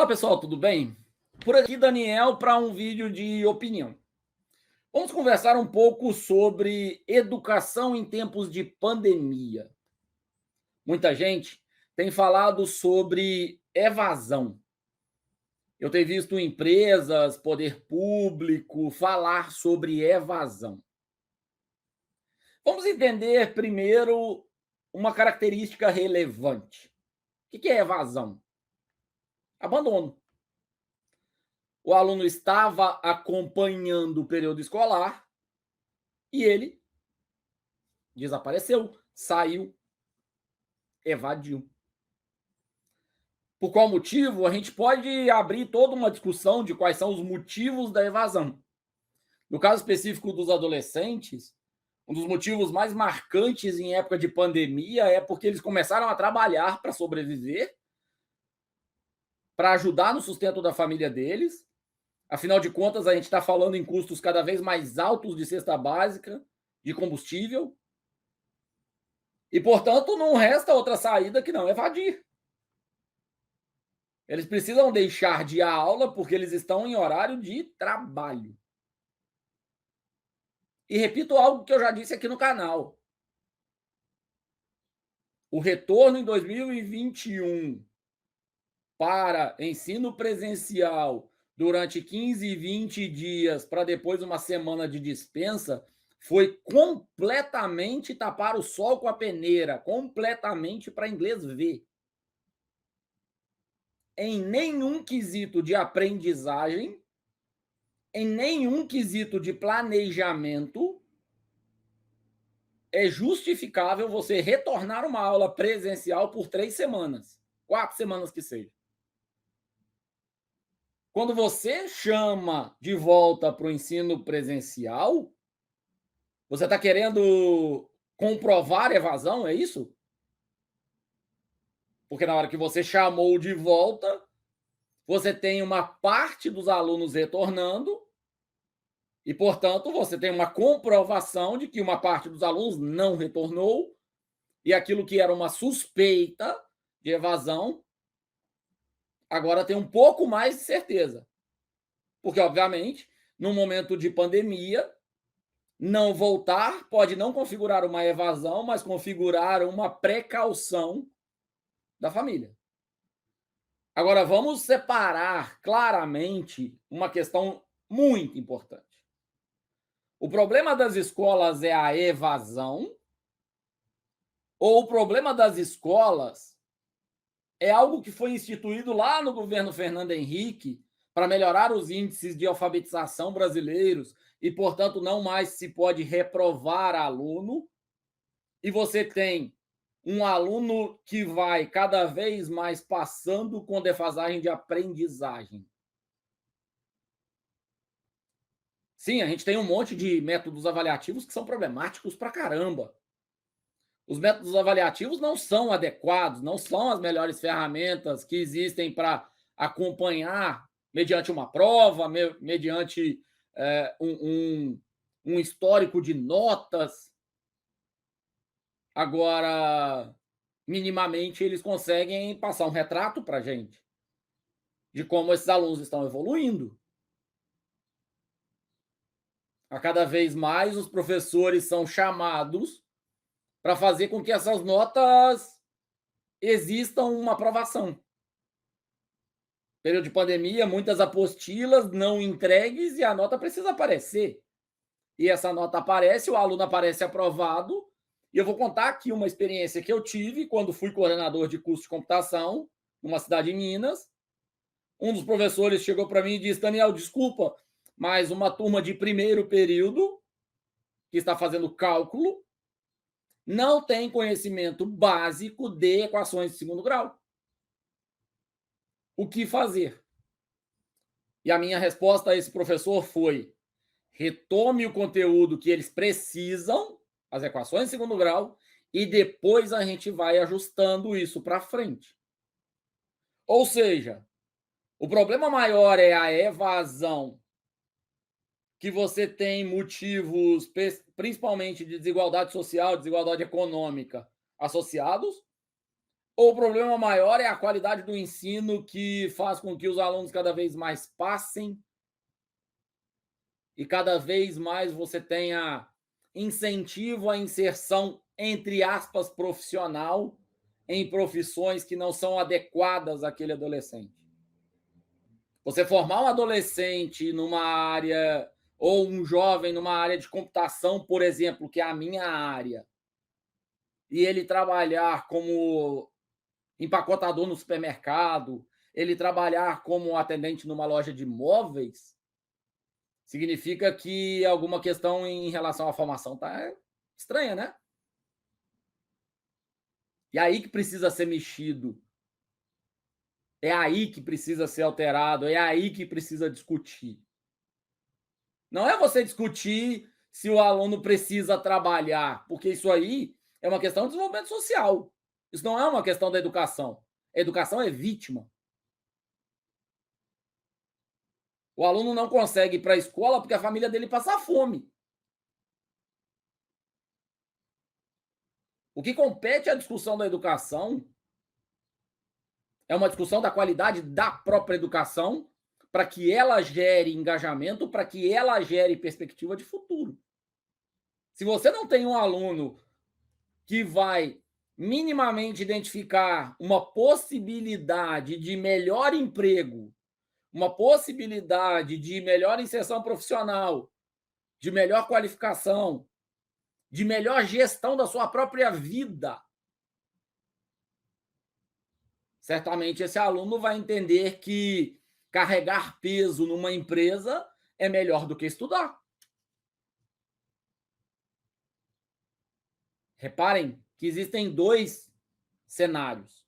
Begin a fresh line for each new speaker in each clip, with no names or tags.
Olá pessoal, tudo bem? Por aqui, Daniel, para um vídeo de opinião. Vamos conversar um pouco sobre educação em tempos de pandemia. Muita gente tem falado sobre evasão. Eu tenho visto empresas, poder público falar sobre evasão. Vamos entender primeiro uma característica relevante. O que é evasão? Abandono. O aluno estava acompanhando o período escolar e ele desapareceu, saiu, evadiu. Por qual motivo? A gente pode abrir toda uma discussão de quais são os motivos da evasão. No caso específico dos adolescentes, um dos motivos mais marcantes em época de pandemia é porque eles começaram a trabalhar para sobreviver, para ajudar no sustento da família deles. Afinal de contas, a gente está falando em custos cada vez mais altos de cesta básica, de combustível. E, portanto, não resta outra saída que não evadir. Eles precisam deixar de ir à aula porque eles estão em horário de trabalho. E repito algo que eu já disse aqui no canal. O retorno em 2021 para ensino presencial durante 15 e 20 dias para depois uma semana de dispensa foi completamente tapar o sol com a peneira, completamente para inglês ver. Em nenhum quesito de aprendizagem, em nenhum quesito de planejamento, é justificável você retornar uma aula presencial por 3 semanas, 4 semanas que seja. Quando você chama de volta para o ensino presencial, você está querendo comprovar evasão, é isso? Porque na hora que você chamou de volta, você tem uma parte dos alunos retornando e, portanto, você tem uma comprovação de que uma parte dos alunos não retornou e aquilo que era uma suspeita de evasão agora tem um pouco mais de certeza. Porque, obviamente, num momento de pandemia, não voltar pode não configurar uma evasão, mas configurar uma precaução da família. Agora, vamos separar claramente uma questão muito importante. O problema das escolas é a evasão, ou o problema das escolas é algo que foi instituído lá no governo Fernando Henrique para melhorar os índices de alfabetização brasileiros e, portanto, não mais se pode reprovar aluno, e você tem um aluno que vai cada vez mais passando com defasagem de aprendizagem. Sim, a gente tem um monte de métodos avaliativos que são problemáticos pra caramba. Os métodos avaliativos não são adequados, não são as melhores ferramentas que existem para acompanhar mediante uma prova, mediante um histórico de notas. Agora, minimamente, eles conseguem passar um retrato para a gente de como esses alunos estão evoluindo. A cada vez mais, os professores são chamados para fazer com que essas notas existam uma aprovação. Período de pandemia, muitas apostilas não entregues e a nota precisa aparecer. E essa nota aparece, o aluno aparece aprovado. E eu vou contar aqui uma experiência que eu tive quando fui coordenador de curso de computação numa cidade em Minas. Um dos professores chegou para mim e disse: Daniel, desculpa, mas uma turma de primeiro período que está fazendo cálculo não tem conhecimento básico de equações de segundo grau. O que fazer? E a minha resposta a esse professor foi: retome o conteúdo que eles precisam, as equações de segundo grau, e depois a gente vai ajustando isso para frente. Ou seja, o problema maior é a evasão, que você tem motivos principalmente de desigualdade social, desigualdade econômica associados. Ou o problema maior é a qualidade do ensino que faz com que os alunos cada vez mais passem e cada vez mais você tenha incentivo à inserção, entre aspas, profissional em profissões que não são adequadas àquele adolescente. Você formar um adolescente numa área, ou um jovem numa área de computação, por exemplo, que é a minha área, e ele trabalhar como empacotador no supermercado, ele trabalhar como atendente numa loja de móveis, significa que alguma questão em relação à formação está estranha, né? E aí que precisa ser mexido. É aí que precisa ser alterado, é aí que precisa discutir. Não é você discutir se o aluno precisa trabalhar, porque isso aí é uma questão de desenvolvimento social. Isso não é uma questão da educação. A educação é vítima. O aluno não consegue ir para a escola porque a família dele passa fome. O que compete à discussão da educação é uma discussão da qualidade da própria educação para que ela gere engajamento, para que ela gere perspectiva de futuro. Se você não tem um aluno que vai minimamente identificar uma possibilidade de melhor emprego, uma possibilidade de melhor inserção profissional, de melhor qualificação, de melhor gestão da sua própria vida, certamente esse aluno vai entender que carregar peso numa empresa é melhor do que estudar. Reparem que existem dois cenários.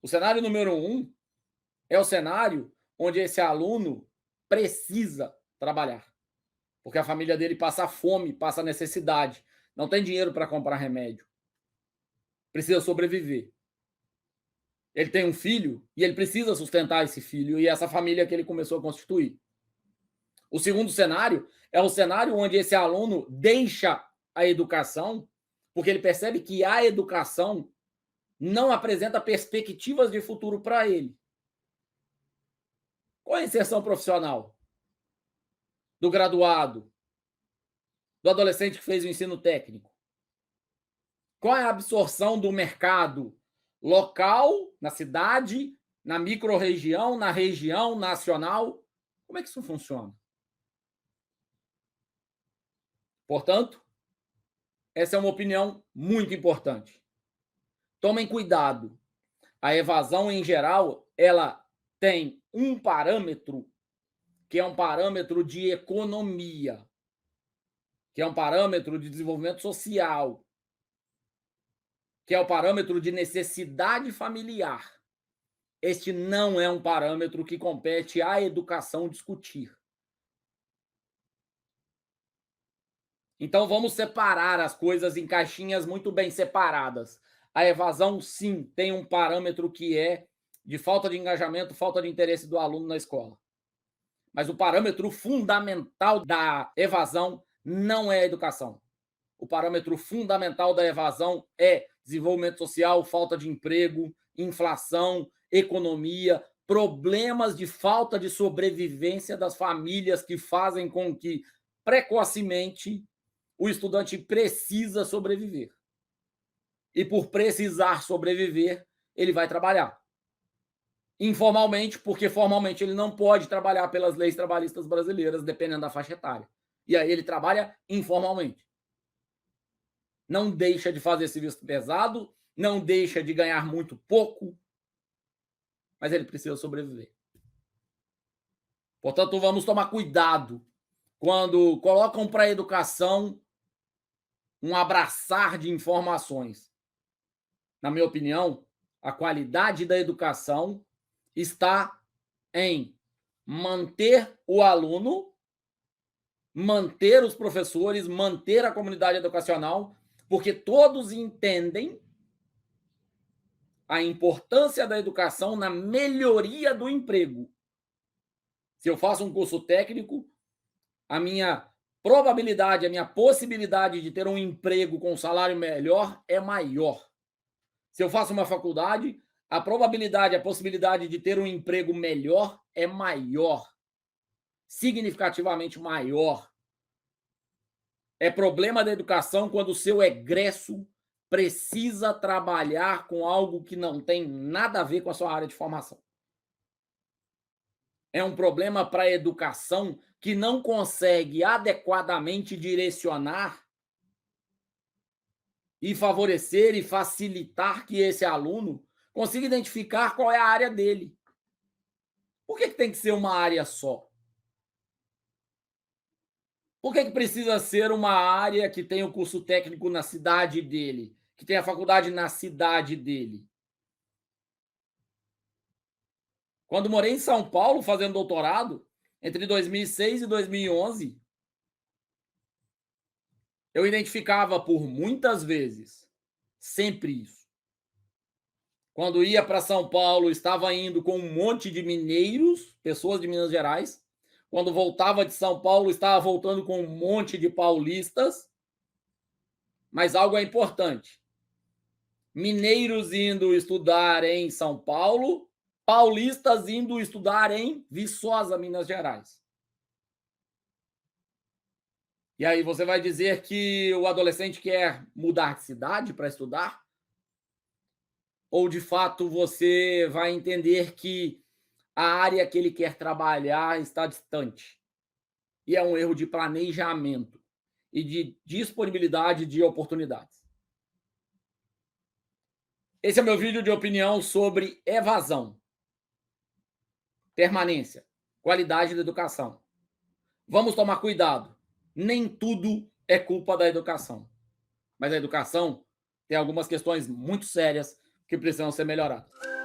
O cenário número 1 é o cenário onde esse aluno precisa trabalhar, porque a família dele passa fome, passa necessidade, não tem dinheiro para comprar remédio, precisa sobreviver. Ele tem um filho e ele precisa sustentar esse filho e essa família que ele começou a constituir. O segundo cenário é o cenário onde esse aluno deixa a educação porque ele percebe que a educação não apresenta perspectivas de futuro para ele. Qual é a inserção profissional do graduado, do adolescente que fez o ensino técnico? Qual é a absorção do mercado local, na cidade, na microrregião, na região, nacional? Como é que isso funciona? Portanto, essa é uma opinião muito importante. Tomem cuidado. A evasão, em geral, ela tem um parâmetro que é um parâmetro de economia, que é um parâmetro de desenvolvimento social, que é o parâmetro de necessidade familiar. Este não é um parâmetro que compete à educação discutir. Então vamos separar as coisas em caixinhas muito bem separadas. A evasão, sim, tem um parâmetro que é de falta de engajamento, falta de interesse do aluno na escola. Mas o parâmetro fundamental da evasão não é a educação. O parâmetro fundamental da evasão é desenvolvimento social, falta de emprego, inflação, economia, problemas de falta de sobrevivência das famílias que fazem com que, precocemente, o estudante precisa sobreviver. E por precisar sobreviver, ele vai trabalhar. Informalmente, porque formalmente ele não pode trabalhar pelas leis trabalhistas brasileiras, dependendo da faixa etária. E aí ele trabalha informalmente. Não deixa de fazer serviço pesado, não deixa de ganhar muito pouco, mas ele precisa sobreviver. Portanto, vamos tomar cuidado quando colocam para a educação um abraçar de informações. Na minha opinião, a qualidade da educação está em manter o aluno, manter os professores, manter a comunidade educacional, porque todos entendem a importância da educação na melhoria do emprego. Se eu faço um curso técnico, a minha probabilidade, a minha possibilidade de ter um emprego com um salário melhor é maior. Se eu faço uma faculdade, a probabilidade, a possibilidade de ter um emprego melhor é maior, significativamente maior. É problema da educação quando o seu egresso precisa trabalhar com algo que não tem nada a ver com a sua área de formação. É um problema para a educação que não consegue adequadamente direcionar e favorecer e facilitar que esse aluno consiga identificar qual é a área dele. Por que tem que ser uma área só? Por que precisa ser uma área que tem o curso técnico na cidade dele, que tem a faculdade na cidade dele? Quando morei em São Paulo fazendo doutorado, entre 2006 e 2011, eu identificava por muitas vezes, sempre isso. Quando ia para São Paulo, estava indo com um monte de mineiros, pessoas de Minas Gerais. Quando voltava de São Paulo, estava voltando com um monte de paulistas. Mas algo é importante. Mineiros indo estudar em São Paulo, paulistas indo estudar em Viçosa, Minas Gerais. E aí você vai dizer que o adolescente quer mudar de cidade para estudar? Ou de fato você vai entender que a área que ele quer trabalhar está distante? E é um erro de planejamento e de disponibilidade de oportunidades. Esse é meu vídeo de opinião sobre evasão, permanência, qualidade da educação. Vamos tomar cuidado. Nem tudo é culpa da educação. Mas a educação tem algumas questões muito sérias que precisam ser melhoradas.